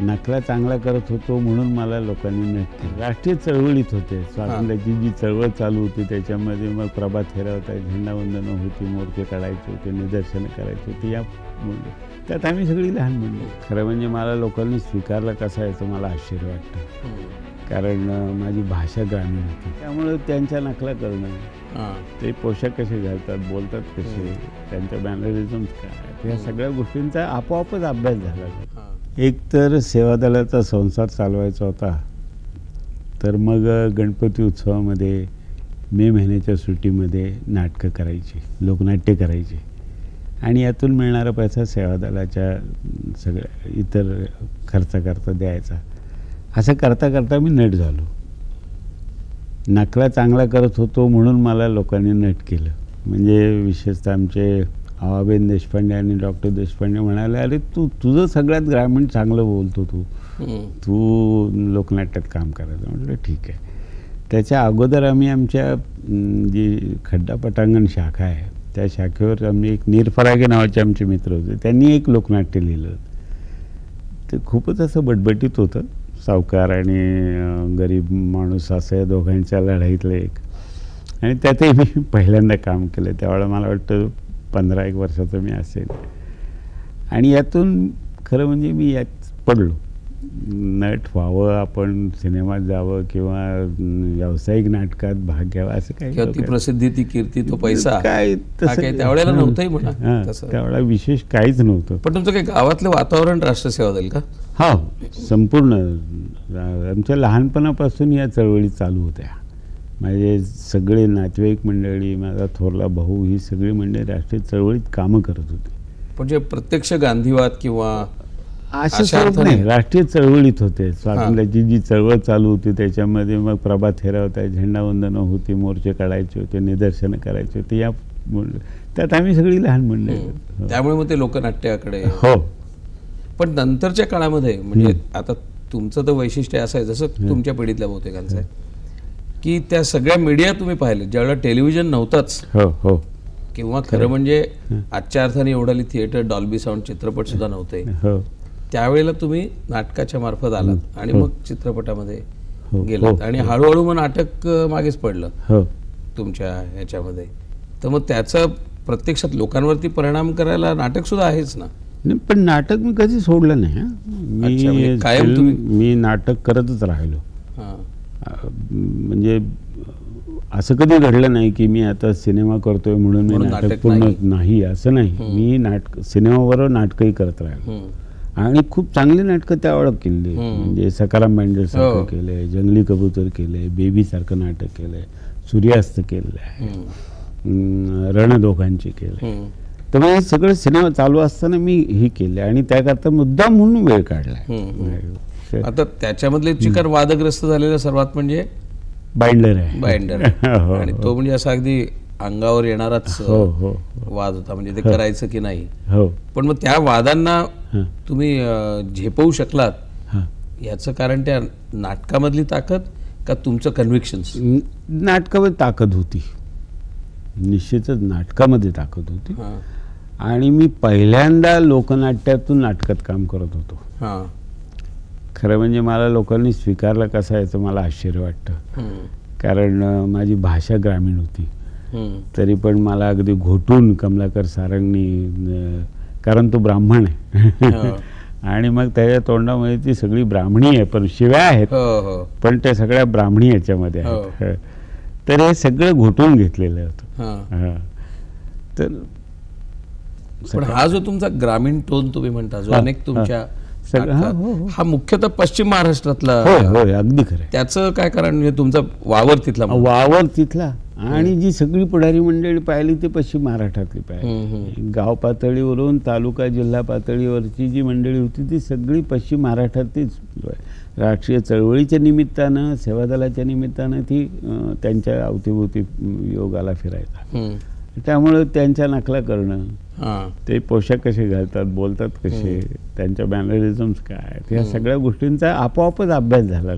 नकला चांगला करत होतो म्हणून मला लोकांनी नट केलं. राष्ट्रीय चळवळीत होते. स्वातंत्र्याची जी चळवळ चालू होती त्याच्यामध्ये मग प्रभात फेरा होता, झेंडावंदनं होती, मोर्चे काढायचे होते, निदर्शनं करायची होती. या त्यात आम्ही सगळी लहान मंडळी. खरं म्हणजे मला लोकांनी स्वीकारलं कसं याचं मला आश्चर्य वाटतं. कारण माझी भाषा ग्रामीण होती, त्यामुळे त्यांच्या नकला करणं, ते पोशाख कसे घालतात, बोलतात कसे, त्यांच्या मॅनरिझम्स काय, या सगळ्या गोष्टींचा आपोआपच अभ्यास झाला. एक तर सेवादलाचा संसार चालवायचा होता, तर मग गणपती उत्सवामध्ये मे महिन्याच्या सुट्टीमध्ये नाटकं करायची, लोकनाट्य करायची आणि यातून मिळणारा पैसा सेवादलाच्या सगळ्या इतर खर्चाकरता द्यायचा. असं करता करता मी नट झालो. नकला चांगला करत होतो म्हणून मला लोकांनी नट केलं. म्हणजे विशेषतः आमचे आवाबेन देशपांडे आणि डॉक्टर देशपांडे म्हणाले, अरे तुझं सगळ्यात ग्रामीण चांगलं बोलतो, तू लोकनाट्यात काम करायचं. म्हटलं ठीक आहे. त्याच्या अगोदर आम्ही आमच्या जी खड्डा पटांगण शाखा आहे त्या शाखेवर आम्ही एक निरफरागे नावाचे आमचे मित्र होते, त्यांनी एक लोकनाट्य लिहिलं. ते खूपच असं बटबटीत होतं. सावकार आणि गरीब माणूस असं या दोघांच्या लढाईतलं एक. आणि त्यातही मी पहिल्यांदा काम केलं. त्यावेळेला मला वाटतं 15-1 वर्षाचं मी असेल. आणि यातून खरं म्हणजे मी यात पडलो. नट व्हावं, आपण सिनेमात जावं किंवा व्यावसायिक नाटकात भाग घ्यावा असं काही, ती प्रसिद्धी, ती कीर्ती, तो पैसा काय तसं त्यावेळेला नव्हतंही म्हणा. त्यावेळेला विशेष काहीच नव्हतं. पण तुमचं काही गावातलं वातावरण राष्ट्रसेवा देईल का? हा, संपूर्ण आमच्या लहानपणापासून या चळवळी चालू होत्या. माझे सगळे नातेवाईक मंडळी, माझा थोरला भाऊ, ही सगळी मंडळी राष्ट्रीय चळवळीत कामं करत होती. म्हणजे प्रत्यक्ष गांधीवाद किंवा असं स्वरूप नाही, राष्ट्रीय चळवळीत होते. स्वातंत्र्याची जी चळवळ चालू होती त्याच्यामध्ये मग प्रभात फेरा होता, झेंडावंदनं होती, मोर्चे काढायचे होते, निदर्शनं करायचे होते. या त्यात आम्ही सगळी लहान मंडळी. त्यामुळे मग ते लोकनाट्याकडे. हो. पण नंतरच्या काळामध्ये म्हणजे आता तुमचं तर वैशिष्ट्य असं आहे, जसं तुमच्या पिढीतल्या बहुतेकांचं आहे, की त्या सगळ्या मीडिया तुम्ही पाहिले ज्यावेळेला टेलिव्हिजन नव्हताच. हो हो. किंवा खरं म्हणजे आजच्या अर्थाने एवढाली थिएटर, डॉल्बी साऊंड, चित्रपट सुद्धा नव्हते. त्यावेळेला तुम्ही नाटकाच्या मार्फत आलात आणि मग चित्रपटामध्ये गेलात आणि हळूहळू मग नाटक मागेच पडलं तुमच्या ह्याच्यामध्ये. तर मग त्याचा प्रत्यक्षात लोकांवरती परिणाम करायला नाटक सुद्धा आहेच ना. पण नाटक मी कधी सोडलं नाही. मी नाटक करतच राहिलो. म्हणजे असं कधी घडलं नाही की मी आता सिनेमा करतोय म्हणून मी नाटक पूर्ण नाही, असं नाही. मी सिनेमाबरोबर नाटकही करत राहिलो आणि खूप चांगली नाटकं त्यावेळेला केली. म्हणजे सकाराम बँडर सारखं केलंय, जंगली कबूतर केलंय, बेबी सारखं नाटक केलंय, सूर्यास्त केलंय, रणदोघांची केलंय. तर मग हे सगळं सिनेमा चालू असताना मी हे केले आणि त्याकरता मुद्दाम म्हणून वेळ काढलाय. आता त्याच्यामधले चिकार वादग्रस्त झालेला सर्वात म्हणजे बाइंडर आहे. बाइंडर आणि तो म्हणजे असा अगदी अंगावर येणाराच वाद होता, म्हणजे ते करायचं की नाही. पण मग त्या वादांना तुम्ही झेपवू शकलात, याचं कारण त्या नाटकामधली ताकद का तुमचं कन्व्हिक्शन्स? नाटकामध्ये ताकद होती, निश्चितच नाटकामध्ये ताकद होती. आणि मी पहिल्यांदा लोकनाट्यातून नाटकात काम करत होतो. खरं म्हणजे मला लोकांनी स्वीकारलं कसं याचं मला आश्चर्य वाटतं. कारण माझी भाषा ग्रामीण होती, तरी पण मला अगदी घोटून कमलाकर सारंगनी, कारण तो ब्राह्मण आहे आणि मग त्याच्या तोंडामध्ये ती सगळी ब्राह्मणी आहे, पण शिव्या आहेत, पण त्या सगळ्या ब्राह्मणी याच्यामध्ये आहेत. तर हे सगळं घोटून घेतलेलं होतं. तर पण हा जो तुमचा ग्रामीण टोन तुम्ही म्हणता, जो अनेक तुमच्या हा मुख्यतः पश्चिम महाराष्ट्रातला. अगदी खरं. त्याचं काय कारण म्हणजे तुमचा वावर तिथला आणि जी सगळी पुढारी मंडळी पाहिली ती पश्चिम महाराष्ट्रातली पाहिली. गाव पातळीवरून तालुका जिल्हा पातळीवरची जी मंडळी होती ती सगळी पश्चिम महाराष्ट्रातलीच. राष्ट्रीय चळवळीच्या निमित्तानं, सेवादलाच्या निमित्तानं ती त्यांच्या अवतीभोवती योगाला फिरायचा. त्यामुळे त्यांच्या नकला करणं, ते पोशाख कसे घालतात, बोलतात कसे, त्यांच्या मॅनरिझम्स काय, या सगळ्या गोष्टींचा आपोआपच अभ्यास झाला.